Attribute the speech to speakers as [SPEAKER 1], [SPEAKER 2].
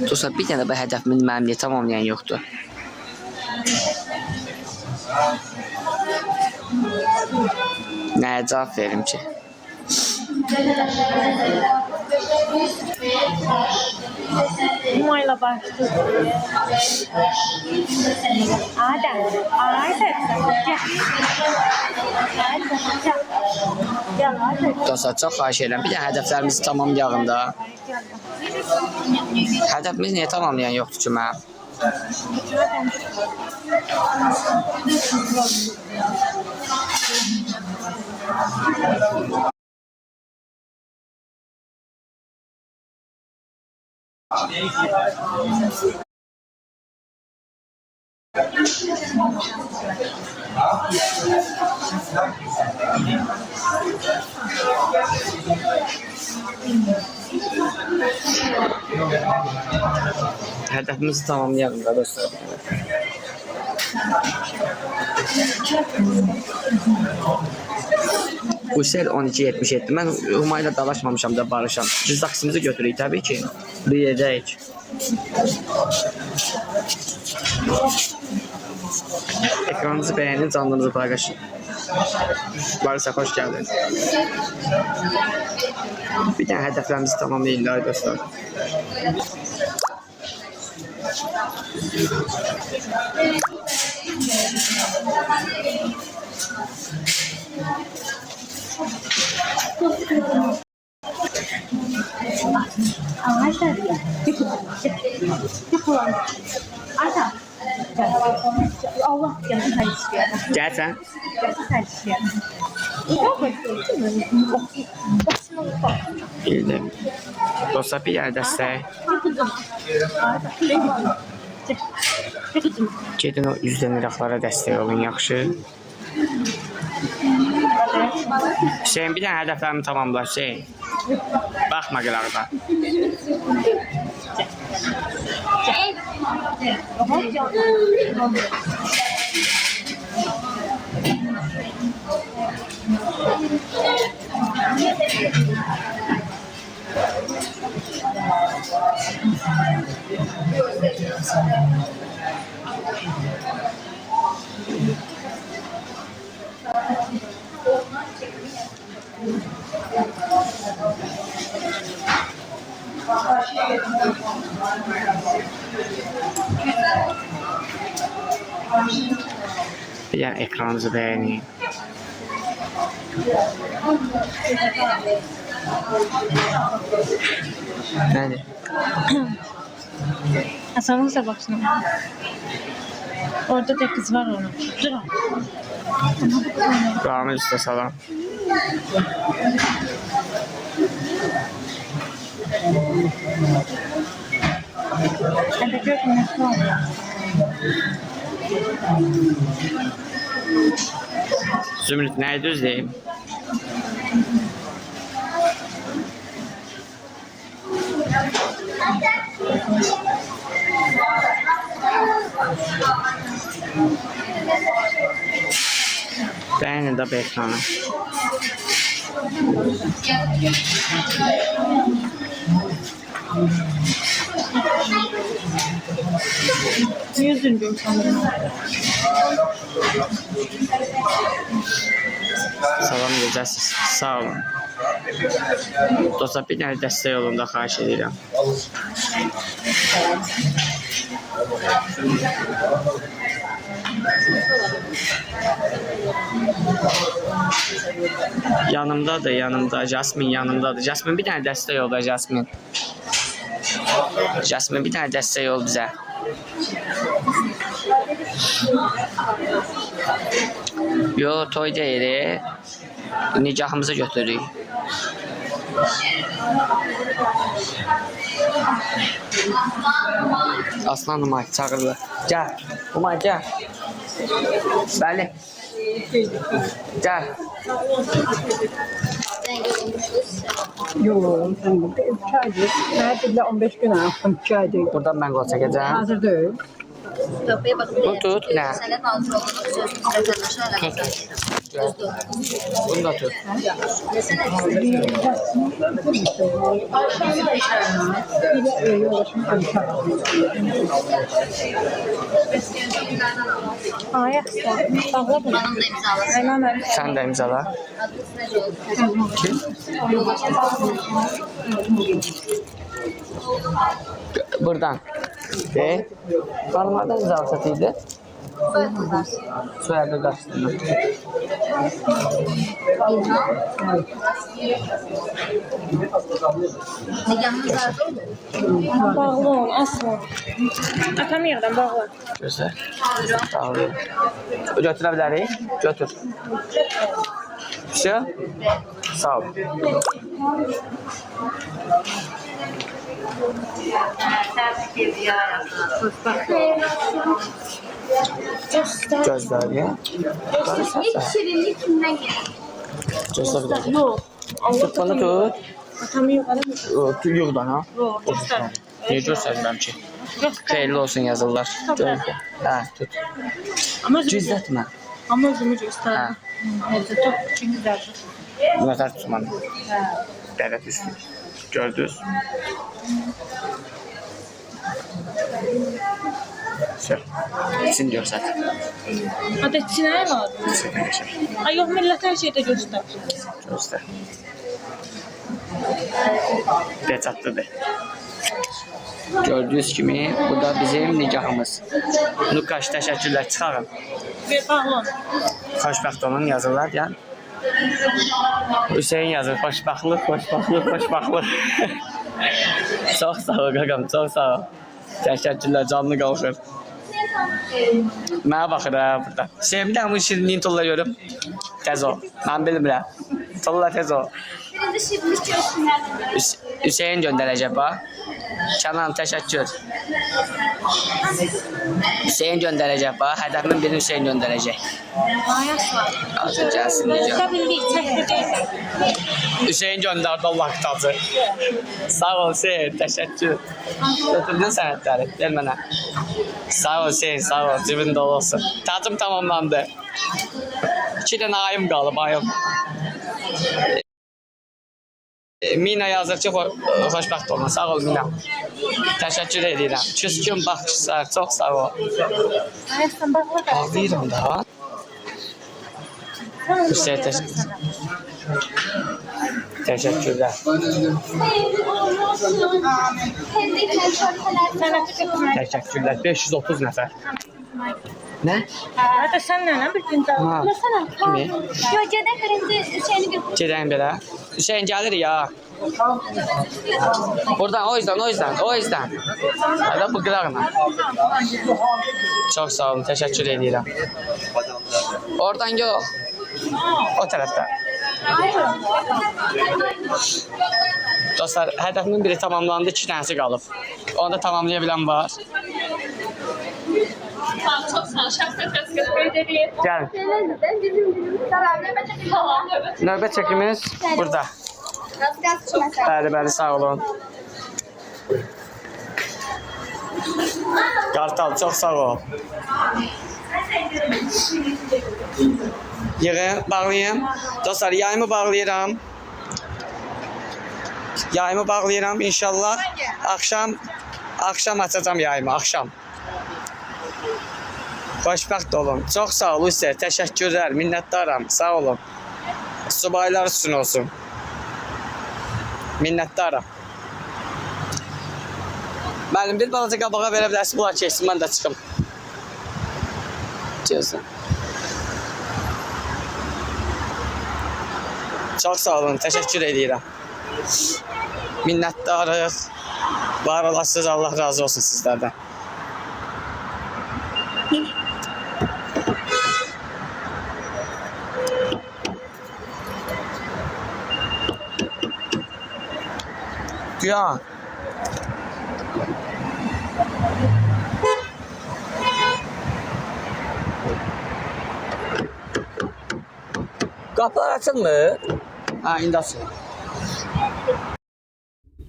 [SPEAKER 1] Dostlar, bir dənə bu hədəfimin mənim niyə tamamlayan yoxdur? Nəyə cavab verim ki?
[SPEAKER 2] Numarayla başlıyor. Adem. Gel Adem.
[SPEAKER 1] Dostlar, çox xahiş edirəm. Bir dənə hədəflərimizi tamamlayalım da. Hədəfimiz niyə tamamlayan yoxdur ki mənim? Hədəfimizi tamamlayalım da dostlar. Bu sel 12.77. Mən Humayla dalaşmamışam da barışam. Biz taksimizi götürürük tabii ki. Bir yerdəyik. Ekranınızı beğenin, canlınızı paylaşın. Varsa hoş geldin. Bir tane hedeflerimizi tamamlayın dostlar.
[SPEAKER 2] Allah gelsin hayır.
[SPEAKER 1] Gel sen. Bildim. Dostlar, bir yer dəstək. Gedin o üzdən iraqlara dəstək olun, yaxşı. Hüseyin, bir dənə hədəflərimi tamamla, Hüseyin. Baxma qıraqda. Yani ekranınızı beğenin. Nerede?
[SPEAKER 2] Hasan'ın baksana. Orada da kız var onun. Dur.
[SPEAKER 1] Rahmet Usta salam.
[SPEAKER 2] Hadi görün nasıl oluyor.
[SPEAKER 1] Zümrüt neydi özleyeyim? Beğenin de bu ekranı.
[SPEAKER 2] Yüzüncü sanırım.
[SPEAKER 1] Salam edəcəksiniz. Sağ olun. Dostlar, bir dənə dəstək olun da xahiş edirəm. Yanımda. Jasmin yanımdadır. Jasmin, bir dənə dəstək ol da, Jasmin. Jasmin, bir dənə dəstək ol bizə. Yo, toy deyil. Nikahımızı götürürük. Aslan Umay çağırdı. Gel. Umay gel. Bəli. Gel.
[SPEAKER 3] Yok, sen burada 3 aydır. Her 15 gün yaptım, 2 aydır.
[SPEAKER 1] Buradan ben gol çəkəcəm.
[SPEAKER 3] Hazır değil. Kapıya bakın.
[SPEAKER 1] Bu tut, ne?
[SPEAKER 3] Senet altı olduğunu vatandaşa
[SPEAKER 1] Tut. Bunu da tut.
[SPEAKER 2] Ayak. Bağla bunu.
[SPEAKER 3] Hanım da imzalasın.
[SPEAKER 2] Hemen
[SPEAKER 1] Sen de imzala. Kim? Buradan. Hanımlardan imza satıydı.
[SPEAKER 3] Soyadınızlar.
[SPEAKER 1] Soyadı gazetini.
[SPEAKER 3] Nikahınız vardı mı?
[SPEAKER 2] bağlı ol, asla. Atam yerden bağla.
[SPEAKER 1] Göster. Sağ olun. Götürə bilərik. Götür. Şey? Sağ ol. Gözler ya.
[SPEAKER 3] İlk şirinlik kimden geldi?
[SPEAKER 1] Gözler bilərik.
[SPEAKER 2] Yok.
[SPEAKER 1] Tut bunu tut.
[SPEAKER 2] Atamı yukarı mı?
[SPEAKER 1] Yuğdan ha.
[SPEAKER 2] Yok, göster.
[SPEAKER 1] Niye göstermem ki?
[SPEAKER 2] Göster.
[SPEAKER 1] Xeyirli olsun yazırlar.
[SPEAKER 2] Tabii.
[SPEAKER 1] Ha, tut.
[SPEAKER 2] Ama özümü
[SPEAKER 1] Cüzdatma.
[SPEAKER 2] Ama özümü göster.
[SPEAKER 1] Ha.
[SPEAKER 2] Evde çok için güzeldir.
[SPEAKER 1] Nazar tutmanı. Devlet üstü. Gördünüz. Şey. İçin göster.
[SPEAKER 2] Hadi içine ne var? Ay yok millet her şeyde göster.
[SPEAKER 1] Göster. De çatlı de. Gördüğünüz kimi bu da bizim nikahımız. Nukaş təşəkkürlər çıxarın.
[SPEAKER 2] Ve bağlı ol.
[SPEAKER 1] Xoşbəxt olun yazırlar ya. Hüseyin yazır. Xoşbəxtlik, xoşbəxtlik, xoşbəxtlik. Çox sağ ol qaqam, çox sağ ol. Təşəkkürlər, canlı qalxır. Mənə baxır ha burada. Sevimli bu şirinliyin tolla görüb. Tez ol. Mən bilmirəm. Tolla tez ol.
[SPEAKER 3] Birinci şirinlik görsünler.
[SPEAKER 1] Hüseyin göndərəcək bax. Kənan təşəkkür. Hüseyin göndərəcək bax. Hədəfimin birini Hüseyin göndərəcək.
[SPEAKER 2] Ayak var.
[SPEAKER 1] Azı gəlsin necə.
[SPEAKER 2] Gösterildik, çekti değil.
[SPEAKER 1] Hüseyin göndərdi Allah qıtacı. Sağ ol Hüseyin, təşəkkür. Götürdün sənədləri, gəl mənə. Sağ ol Hüseyin, sağ ol, cibin dolu olsun. Tacım tamamlandı. 2 dənə ayım qalıb, ayım. Mina yazır ki, xoşbəxt olun. Sağ ol Mina. Təşəkkür edirəm. Küskün baxışlar, çox sağ ol.
[SPEAKER 2] Ayaktan bağla da.
[SPEAKER 1] Ağlayıram da. Hüseyin təşəkkür. Teşekkürler. Teşekkürler. 530 nefer. Ne?
[SPEAKER 2] Hadi sen ne bir gün daha.
[SPEAKER 1] Ha.
[SPEAKER 3] Mesela
[SPEAKER 1] Kimi?
[SPEAKER 3] gölgeden birinci şeyini götür.
[SPEAKER 1] Gedəyim belə. Hüseyin gəlir ya. Buradan o yüzden. Hadi bu qırağına. Çok sağ olun. Teşekkür edirəm. Oradan yok. O tarafta. Dostlar, hədəfimin biri tamamlandı, 2 dənəsi qalıb. Onu da tamamlaya bilən var.
[SPEAKER 2] Çok sağ ol. Şahsen teşekkür ederim.
[SPEAKER 1] Gəlin. Növbət çəkimiz burada. Bəli, sağ olun. Qartal, çox sağ ol. Yığın, bağlayayım. Dostlar, yayımı bağlayıram. Yayımı bağlayıram inşallah. Akşam açacağım yayımı, akşam. Xoşbəxt olun. Çox sağ olun sizə. Təşəkkürlər, minnətdaram. Sağ olun. Subaylar üçün olsun. Minnətdaram. Mənim bir balaca qabağa verə bilərsin, bunlar keçsin, mən də çıxım. Gözlə. Çox sağ olun, təşəkkür edirəm. Minnətdarıq. Var olasınız, Allah razı olsun sizlərdən. Ya. Qapılar açılmır. Ha, indi açılır.